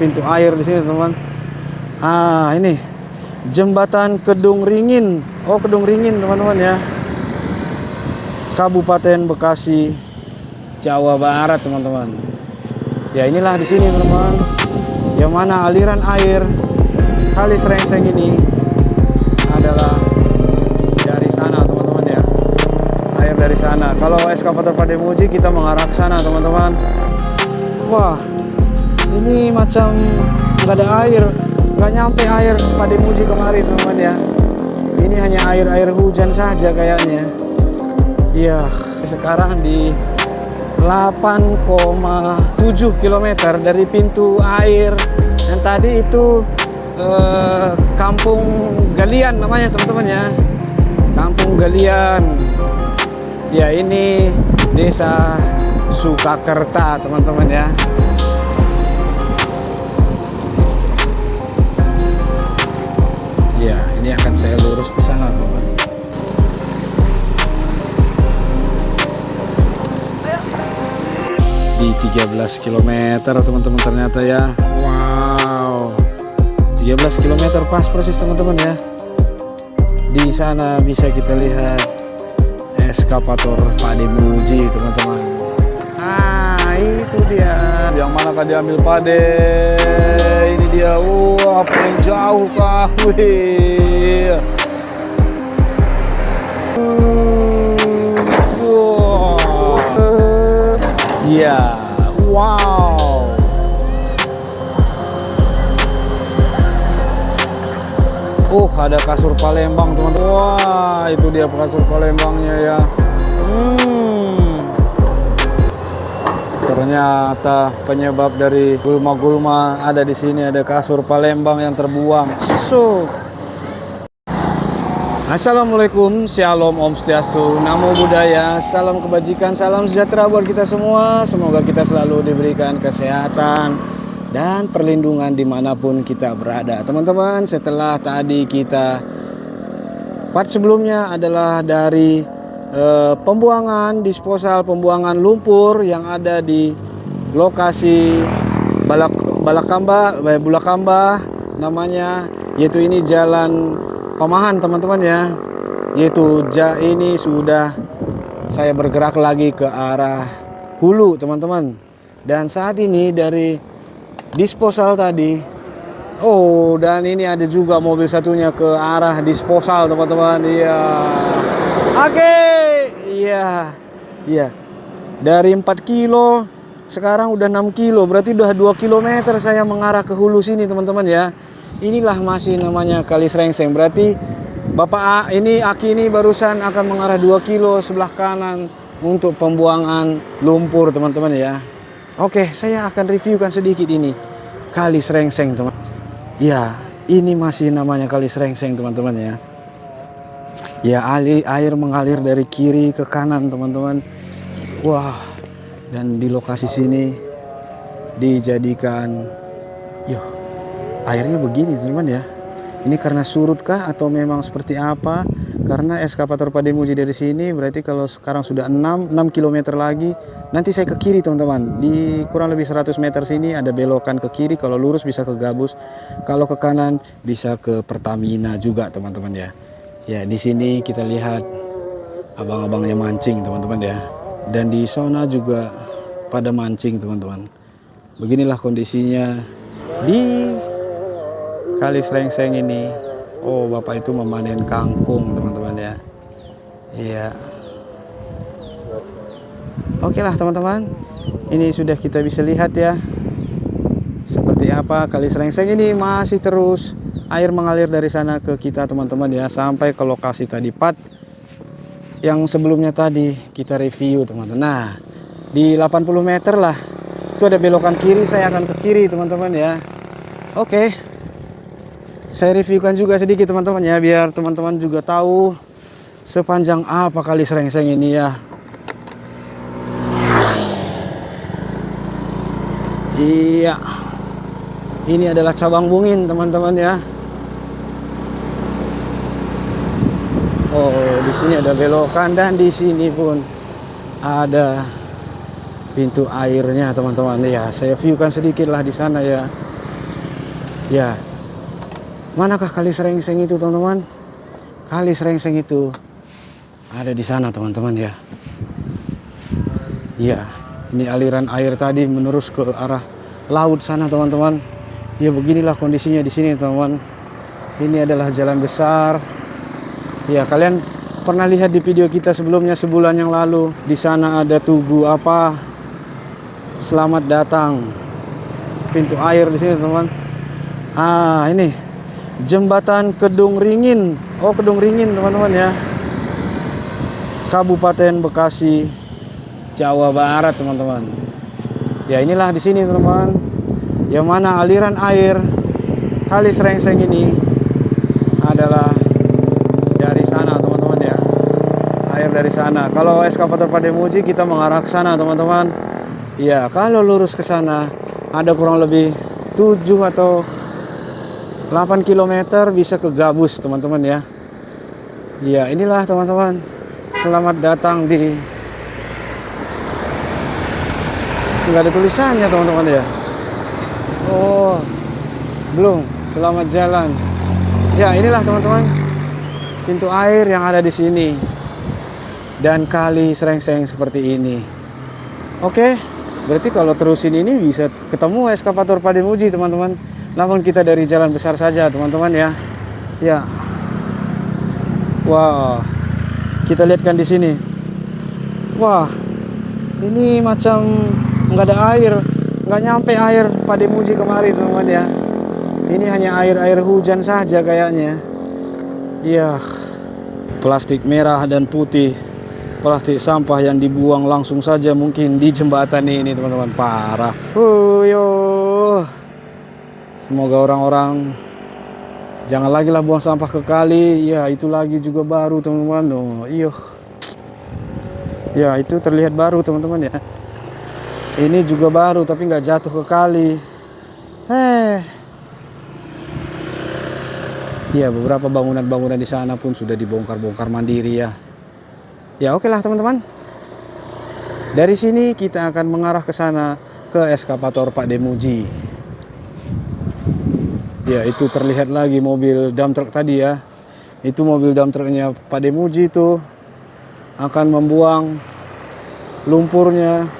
pintu air di sini teman. Ini jembatan Kedung Ringin. Oh, Kedung Ringin teman-teman ya. Kabupaten Bekasi, Jawa Barat teman-teman. Ya inilah di sini teman-teman. Yang mana aliran air Kali Srengseng ini adalah dari sana teman-teman ya. Air dari sana. Kalau eskavator Pademuji kita mengarah ke sana teman-teman. Wah, ini macam nggak ada air, nggak nyampe air Pademuji kemarin teman-teman ya. Ini hanya air hujan saja kayaknya. Iya, sekarang di 8,7 km dari pintu air. Dan tadi itu Kampung Galian namanya teman-teman ya. Kampung Galian. Ya ini Desa Sukakerta teman-teman ya. Ya, ini akan saya lurus ke sana teman-teman. Di 13 km teman-teman ternyata ya. Wow. 13 km pas persis teman-teman ya. Di sana bisa kita lihat eskavator Pademuji teman-teman. Itu dia. Yang mana kan diambil Pade? Ini dia. Wah, paling jauh kah? Wih. Ya, wow. Ada kasur Palembang teman-teman. Wah, itu dia kasur Palembangnya ya. Ternyata penyebab dari gulma-gulma ada di sini, ada kasur Palembang yang terbuang. Assalamualaikum, Shalom, Om Swastiastu, Namo Buddhaya, salam kebajikan, salam sejahtera buat kita semua. Semoga kita selalu diberikan kesehatan dan perlindungan dimanapun kita berada. Teman-teman, setelah tadi kita part sebelumnya adalah dari pembuangan disposal, pembuangan lumpur yang ada di lokasi Bulakamba namanya, yaitu ini Jalan Pamahan teman-teman ya. Yaitu ini sudah saya bergerak lagi ke arah hulu teman-teman. Dan saat ini dari disposal tadi, dan ini ada juga mobil satunya ke arah disposal teman-teman. Iya. Oke. Iya. Dari 4 kilo sekarang udah 6 kilo, berarti udah 2 km saya mengarah ke hulu sini teman-teman ya. Inilah masih namanya Kali Srengseng. Berarti Bapak Aki ini barusan akan mengarah 2 kilo sebelah kanan untuk pembuangan lumpur teman-teman ya. Oke, saya akan reviewkan sedikit ini Kali Srengseng teman. Ya, ini masih namanya Kali Srengseng teman-teman ya. Ya, air mengalir dari kiri ke kanan teman-teman. Wah, dan di lokasi sini dijadikan airnya begini teman-teman ya. Ini karena surut kah atau memang seperti apa? Karena eskavator Pademuji dari sini berarti kalau sekarang sudah 6 km lagi, nanti saya ke kiri teman-teman. Di kurang lebih 100 meter sini ada belokan ke kiri, kalau lurus bisa ke Gabus, kalau ke kanan bisa ke Pertamina juga teman-teman ya. Ya, di sini kita lihat abang-abangnya mancing teman-teman ya. Dan di sana juga pada mancing teman-teman. Beginilah kondisinya di Kali Srengseng ini. Bapak itu memanen kangkung teman-teman ya. Iya. Oke lah teman-teman. Ini sudah kita bisa lihat ya. Seperti apa Kali Srengseng ini masih terus air mengalir dari sana ke kita teman-teman ya, sampai ke lokasi tadi part yang sebelumnya tadi kita review teman-teman. Nah, di 80 meter lah itu ada belokan kiri, saya akan ke kiri teman-teman ya. Oke. Saya reviewkan juga sedikit teman-teman ya, biar teman-teman juga tahu sepanjang apa Kali Srengseng ini ya. Iya. Ini adalah cabang Bungin teman-teman ya. Di sini ada belokan dan di sini pun ada pintu airnya teman-teman ya. Saya viewkan sedikit lah di sana ya. Ya, manakah Kali Serengseng itu teman-teman? Kali Serengseng itu ada di sana teman-teman ya. Iya, ini aliran air tadi menerus ke arah laut sana teman-teman. Ya beginilah kondisinya di sini teman-teman. Ini adalah jalan besar. Ya, kalian pernah lihat di video kita sebelumnya sebulan yang lalu. Di sana ada tugu apa? Selamat datang. Pintu air di sini teman-teman. Ah, ini jembatan Kedung Ringin. Oh, Kedung Ringin teman-teman ya. Kabupaten Bekasi, Jawa Barat teman-teman. Ya inilah di sini teman-teman. Yang mana aliran air Kali Serengseng ini adalah dari sana teman-teman ya. Air dari sana. Kalau eskavator Pademuji kita mengarah ke sana teman-teman. Ya, kalau lurus ke sana ada kurang lebih 7 atau 8 km bisa ke Gabus teman-teman ya. Ya inilah teman-teman. Selamat datang di, nggak ada tulisannya teman-teman ya. Oh belum, selamat jalan. Ya inilah teman-teman pintu air yang ada di sini dan Kali Serengseng seperti ini. Oke, berarti kalau terusin ini bisa ketemu eskavator Pademuji teman-teman. Namun kita dari jalan besar saja teman-teman ya. Ya. Wah. Kita lihatkan di sini. Wah. Ini macam nggak ada air, nggak nyampe air Pademuji kemarin teman-teman ya. Ini hanya air hujan saja kayaknya. Ya. Plastik merah dan putih. Plastik sampah yang dibuang langsung saja mungkin di jembatan ini teman-teman. Parah. Yo. Semoga orang-orang jangan lagi lah buang sampah ke kali. Ya itu lagi juga baru teman-teman. Oh, iyo. Ya itu terlihat baru teman-teman ya. Ini juga baru tapi nggak jatuh ke kali. Ya beberapa bangunan-bangunan di sana pun sudah dibongkar-bongkar mandiri ya. Ya oke lah teman-teman. Dari sini kita akan mengarah ke sana ke eskavator Pademuji. Ya itu terlihat lagi mobil dump truck tadi ya. Itu mobil dump trucknya Pademuji itu akan membuang lumpurnya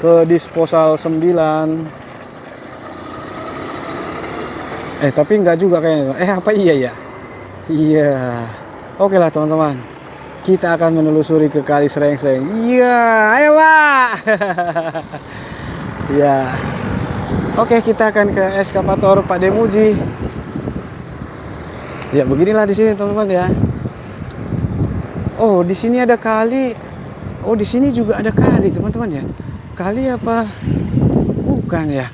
ke disposal 9. Tapi enggak juga kayaknya. Apa iya ya? Iya. Oke lah teman-teman. Kita akan menelusuri ke Kali Serengseng. Iya, ayo Pak. Ya. Oke, kita akan ke eskavator Pademuji. Ya, beginilah di sini teman-teman ya. Oh, di sini ada kali. Oh, di sini juga ada kali, teman-teman ya. Kali apa? Bukan ya.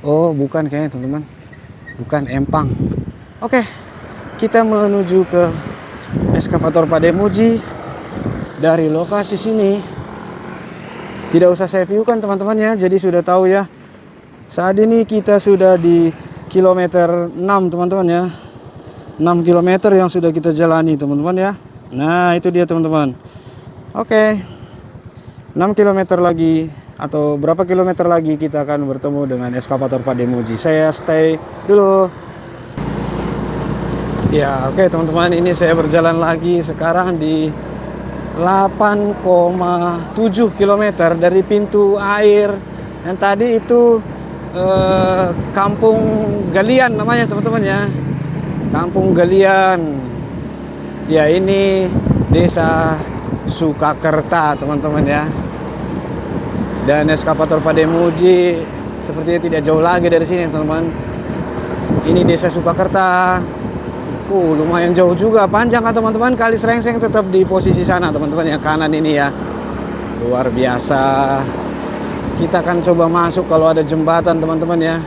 Oh, bukan kayaknya, teman-teman. Bukan empang. Oke. Kita menuju ke eskavator Pademuji. Dari lokasi sini tidak usah saya view kan teman-teman ya. Jadi sudah tahu ya. Saat ini kita sudah di kilometer 6 teman-teman ya. 6 km yang sudah kita jalani teman-teman ya. Nah itu dia teman-teman. Oke. 6 km lagi atau berapa kilometer lagi kita akan bertemu dengan eskavator Pademuji. Saya stay dulu. Ya oke teman-teman, ini saya berjalan lagi sekarang di 8,7 km dari pintu air yang tadi itu Kampung Galian namanya teman-teman ya. Kampung Galian. Ya ini Desa Sukakerta teman-teman ya. Dan eskavator Pademuji sepertinya tidak jauh lagi dari sini teman-teman. Ini Desa Sukakerta. Lumayan jauh juga, panjang kan teman-teman. Kali Serengseng tetap di posisi sana teman-teman yang kanan ini ya. Luar biasa. Kita akan coba masuk kalau ada jembatan teman-teman ya.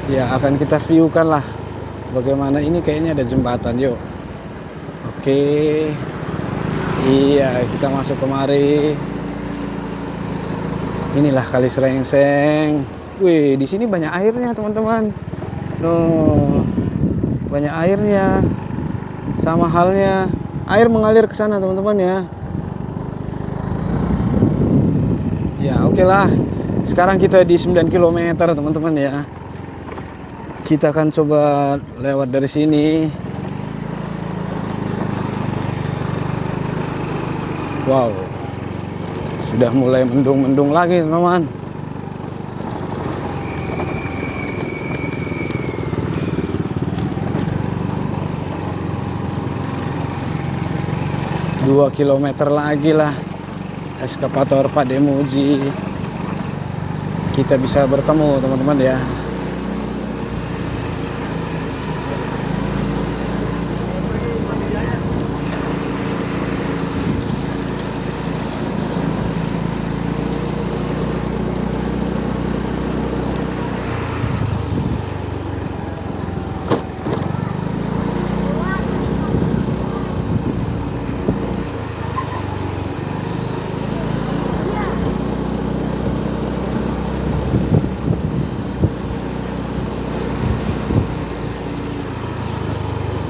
Ya akan kita viewkan lah bagaimana ini, kayaknya ada jembatan. Yuk. Oke. Iya, kita masuk kemari. Inilah Kali Serengseng. Wih, di sini banyak airnya teman-teman. Banyak airnya. Sama halnya air mengalir ke sana teman-teman ya. Ya oke lah. Sekarang kita di 9 km teman-teman ya. Kita akan coba lewat dari sini. Wow, sudah mulai mendung-mendung lagi teman-teman. Dua kilometer lagi lah eskavator Pak Demuji. Kita bisa bertemu teman-teman ya.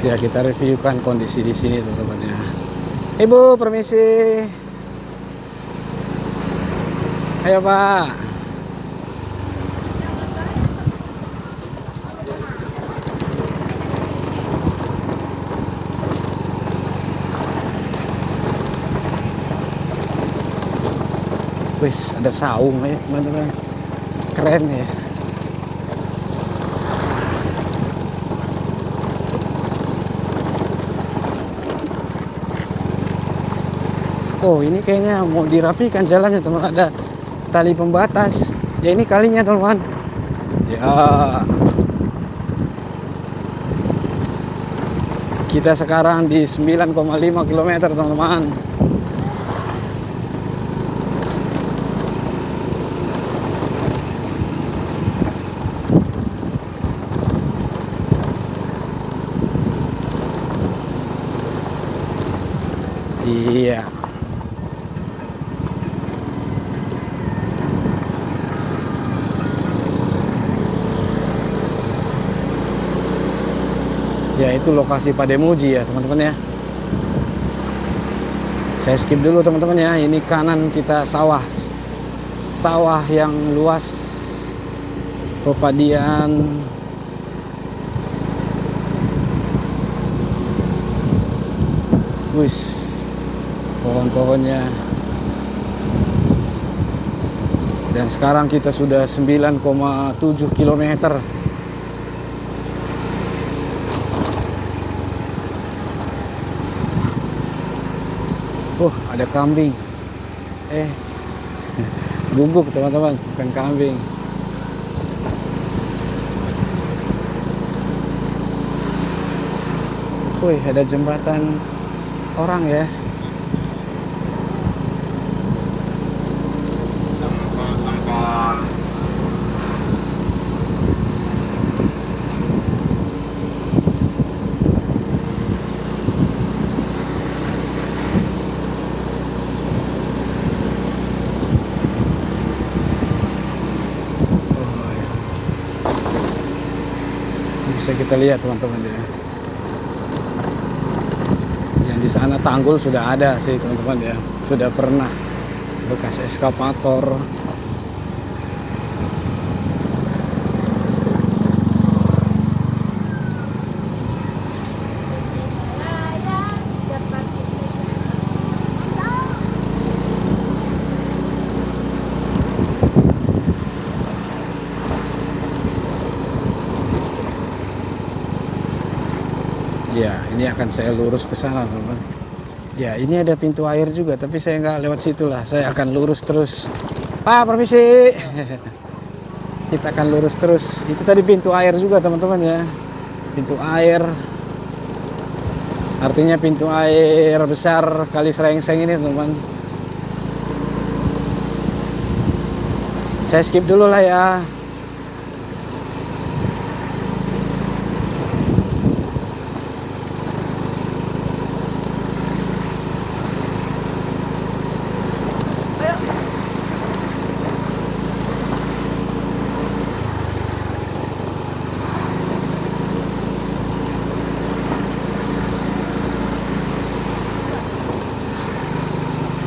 Ya, kita reviewkan kondisi di sini teman-teman ya. Ibu, permisi. Ayo Pak. Wis, ada saung ya teman-teman. Keren ya. Oh, ini kayaknya mau dirapikan jalannya teman, ada tali pembatas. Ya ini kalinya teman. Ya. Kita sekarang di 9,5 km teman-teman. Iya. Ya, itu lokasi Pak Demuji ya teman-teman ya. Saya skip dulu teman-teman ya. Ini kanan kita sawah. Sawah yang luas. Perpadian. Wis. Pohon-pohonnya. Dan sekarang kita sudah 9,7 km. Oh, ada kambing. Guguk teman-teman, bukan kambing. Wih, ada jembatan orang ya. Bisa kita lihat teman-teman ya. Yang di sana tanggul sudah ada sih teman-teman ya. Sudah pernah bekas eskavator. Ya, ini akan saya lurus ke sana, teman-teman. Ya, ini ada pintu air juga, tapi saya nggak lewat situ lah. Saya akan lurus terus. Pak, permisi. Kita akan lurus terus. Itu tadi pintu air juga, teman-teman ya. Pintu air. Artinya pintu air besar Kali Serengseng ini, teman-teman. Saya skip dulu lah ya.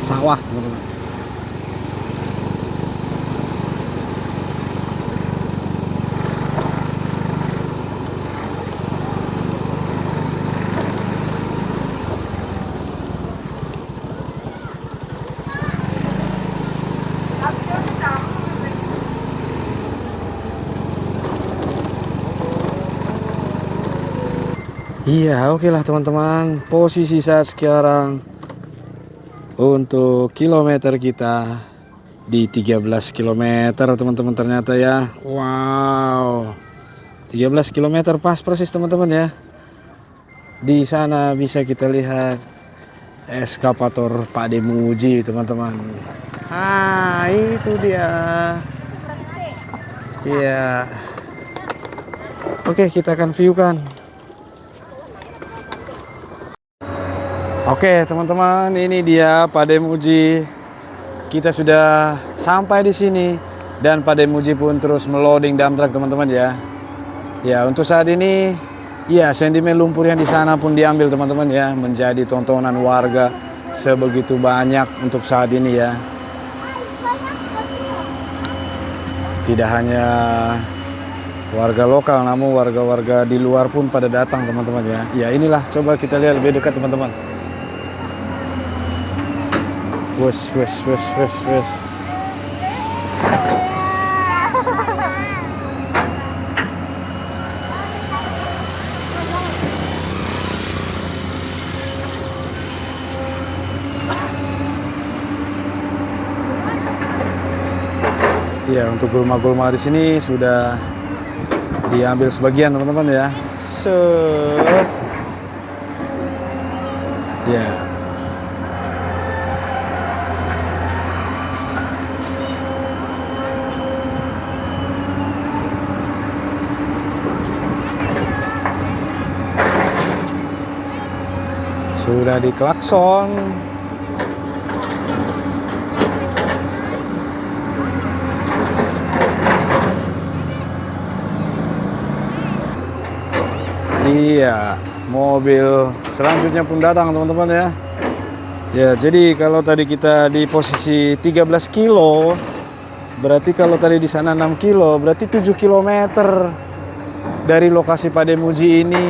Sawah, teman-teman. Iya, oke lah teman-teman. Posisi saat sekarang untuk kilometer kita di 13 kilometer teman-teman ternyata ya. Wow. 13 kilometer pas persis teman-teman ya. Di sana bisa kita lihat eskavator Pak Demuji teman-teman. Ah, itu dia. Iya. Oke, kita akan view kan. Oke, teman-teman, ini dia Pak Demuji. Kita sudah sampai di sini dan Pak Demuji pun terus meloading dump truck teman-teman ya. Ya, untuk saat ini ya sentimen lumpur yang di sana pun diambil teman-teman ya, menjadi tontonan warga sebegitu banyak untuk saat ini ya. Tidak hanya warga lokal namun warga-warga di luar pun pada datang teman-teman ya. Ya, inilah coba kita lihat lebih dekat teman-teman. Wes. Ya, untuk gulma-gulma di sini sudah diambil sebagian teman-teman ya. Ya. Sudah diklakson. Iya, mobil selanjutnya pun datang teman-teman ya. Ya, jadi kalau tadi kita di posisi 13 kilo, berarti kalau tadi di sana 6 kilo, berarti 7 kilometer dari lokasi Pak Demuji ini.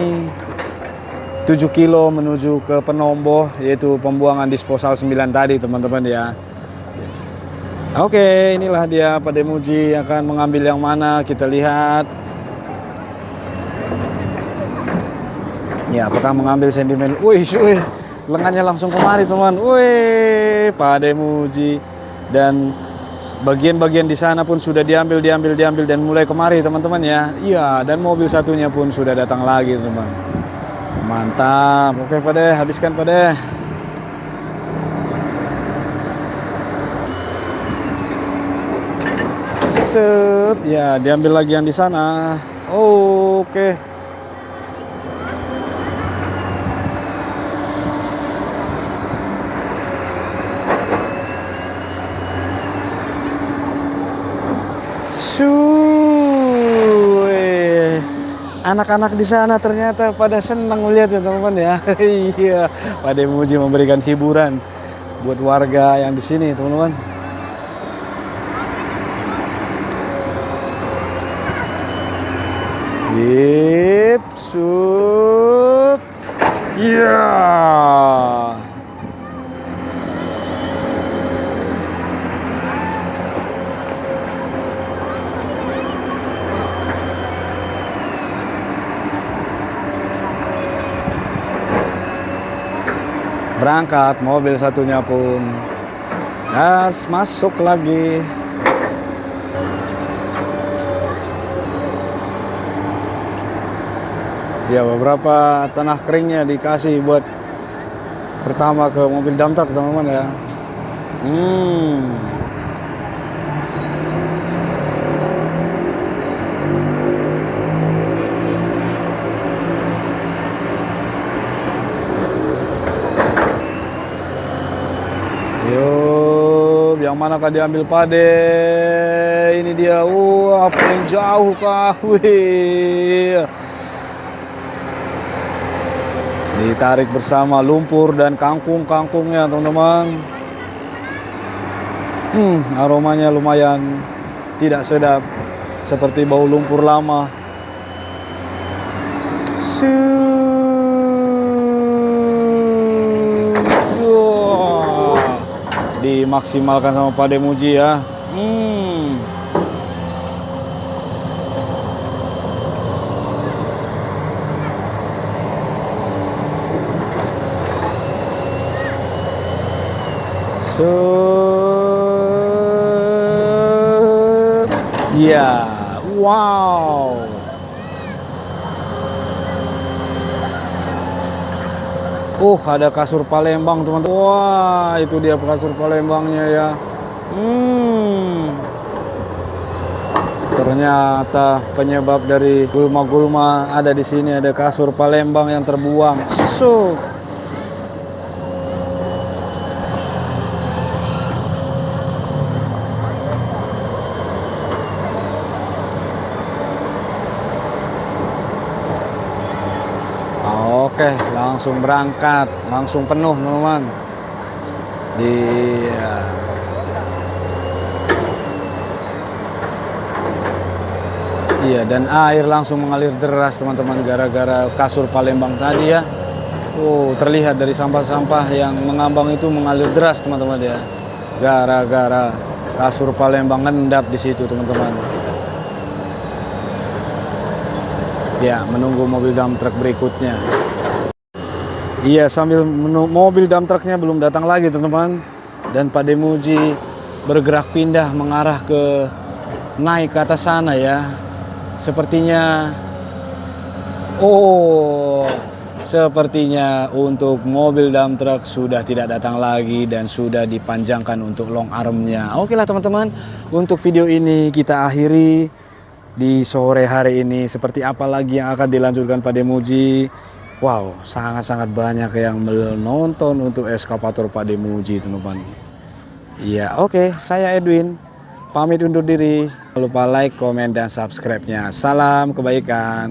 7 kilo menuju ke Penomboh, yaitu pembuangan disposal 9 tadi teman-teman ya. Oke, inilah dia Pak Demuji akan mengambil yang mana, kita lihat. Ya, apakah mengambil sentimen? Wih, lengannya langsung kemari teman. Wih, Pak Demuji. Dan bagian-bagian di sana pun sudah diambil dan mulai kemari teman-teman ya. Iya, dan mobil satunya pun sudah datang lagi teman. Mantap. Oke Pak De, habiskan Pak De. Set, ya diambil lagi yang di sana. Oke. Anak-anak di sana ternyata pada senang melihat ya teman-teman ya. Iya, Pak Demuji memberikan hiburan buat warga yang di sini teman-teman. Yip, sup. Iya. Berangkat mobil satunya pun gas masuk lagi. Ya, beberapa tanah keringnya dikasih buat pertama ke mobil dump truck teman-teman ya. Yuk, yang manakah diambil Pak De? Ini dia. Wah, paling jauh kah? Wih. Ditarik bersama lumpur dan kangkung-kangkungnya teman-teman. Aromanya lumayan tidak sedap, seperti bau lumpur lama. Dimaksimalkan sama Pak Demuji ya. Ya, wow. Ada kasur Palembang teman-teman. Wah, itu dia kasur Palembangnya ya. Ternyata penyebab dari gulma-gulma ada di sini, ada kasur Palembang yang terbuang. Oke, langsung berangkat, langsung penuh teman-teman. Iya, dan air langsung mengalir deras teman-teman gara-gara kasur Palembang tadi ya. Terlihat dari sampah-sampah yang mengambang itu mengalir deras teman-teman ya. Gara-gara kasur Palembang ngendap di situ teman-teman. Ya, menunggu mobil dump truck berikutnya. Iya, sambil mobil dump trucknya belum datang lagi teman-teman. Dan Pak Demuji bergerak pindah mengarah ke naik ke atas sana ya. Sepertinya untuk mobil dump truck sudah tidak datang lagi dan sudah dipanjangkan untuk long armnya. Oke lah teman-teman, untuk video ini kita akhiri di sore hari ini. Seperti apa lagi yang akan dilanjutkan Pak Demuji? Wow, sangat-sangat banyak yang menonton untuk eskapator Pak Demuji teman-teman. Iya, oke, saya Edwin. Pamit undur diri. Jangan lupa like, komen, dan subscribe-nya. Salam kebaikan.